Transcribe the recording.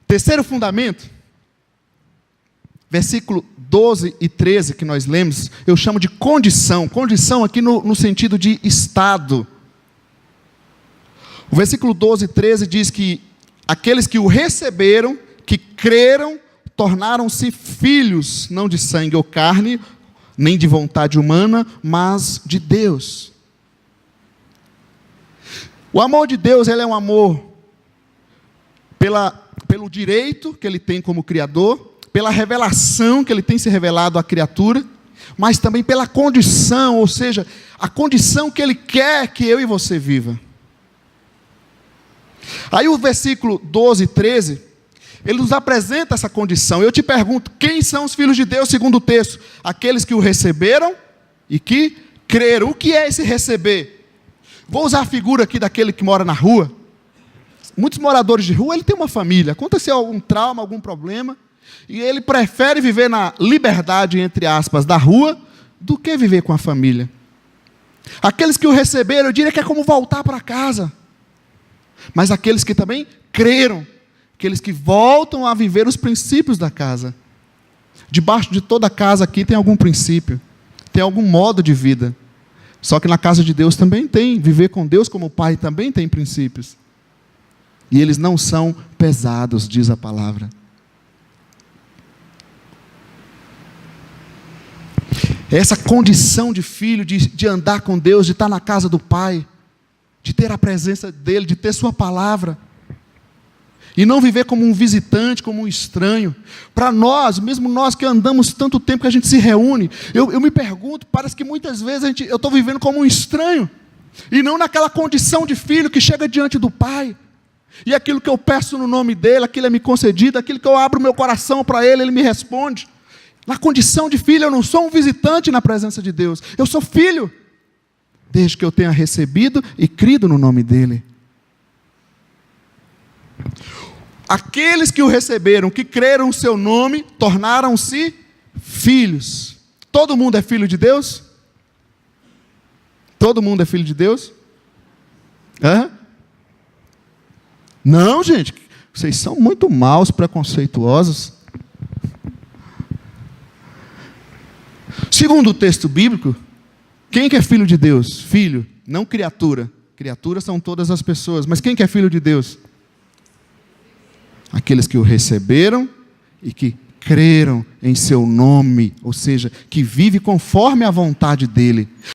Terceiro fundamento, versículo 12 e 13 que nós lemos, eu chamo de condição. Condição aqui no sentido de estado. O versículo 12 e 13 diz que aqueles que o receberam, que creram, tornaram-se filhos, não de sangue ou carne, nem de vontade humana, mas de Deus. O amor de Deus, ele é um amor pelo direito que ele tem como Criador, pela revelação que ele tem se revelado à criatura, mas também pela condição, ou seja, a condição que ele quer que eu e você viva. Aí o versículo 12 e 13, ele nos apresenta essa condição. Eu te pergunto, quem são os filhos de Deus segundo o texto? Aqueles que o receberam e que creram. O que é esse receber? Vou usar a figura aqui daquele que mora na rua. Muitos moradores de rua, ele tem uma família. Aconteceu algum trauma, algum problema, e ele prefere viver na liberdade, entre aspas, da rua, do que viver com a família. Aqueles que o receberam, eu diria que é como voltar para casa. Mas aqueles que também creram, aqueles que voltam a viver os princípios da casa. Debaixo de toda casa aqui tem algum princípio, tem algum modo de vida. Só que na casa de Deus também tem, viver com Deus como Pai também tem princípios. E eles não são pesados, diz a palavra. Essa condição de filho, de andar com Deus, de estar na casa do Pai, de ter a presença dEle, de ter sua palavra, e não viver como um visitante, como um estranho. Para nós, mesmo nós que andamos tanto tempo que a gente se reúne, eu me pergunto, parece que muitas vezes eu estou vivendo como um estranho, e não naquela condição de filho que chega diante do Pai, e aquilo que eu peço no nome dEle, aquilo é me concedido, aquilo que eu abro o meu coração para Ele, Ele me responde. Na condição de filho, eu não sou um visitante na presença de Deus, eu sou filho, desde que eu tenha recebido e crido no nome dEle. Aqueles que o receberam, que creram no seu nome, tornaram-se filhos. Todo mundo é filho de Deus? Todo mundo é filho de Deus? Hã? Não, gente, vocês são muito maus, preconceituosos. Segundo o texto bíblico, quem que é filho de Deus? Filho, não criatura. Criaturas são todas as pessoas, mas quem que é filho de Deus? Aqueles que o receberam e que creram em seu nome, ou seja, que vive conforme a vontade dEle.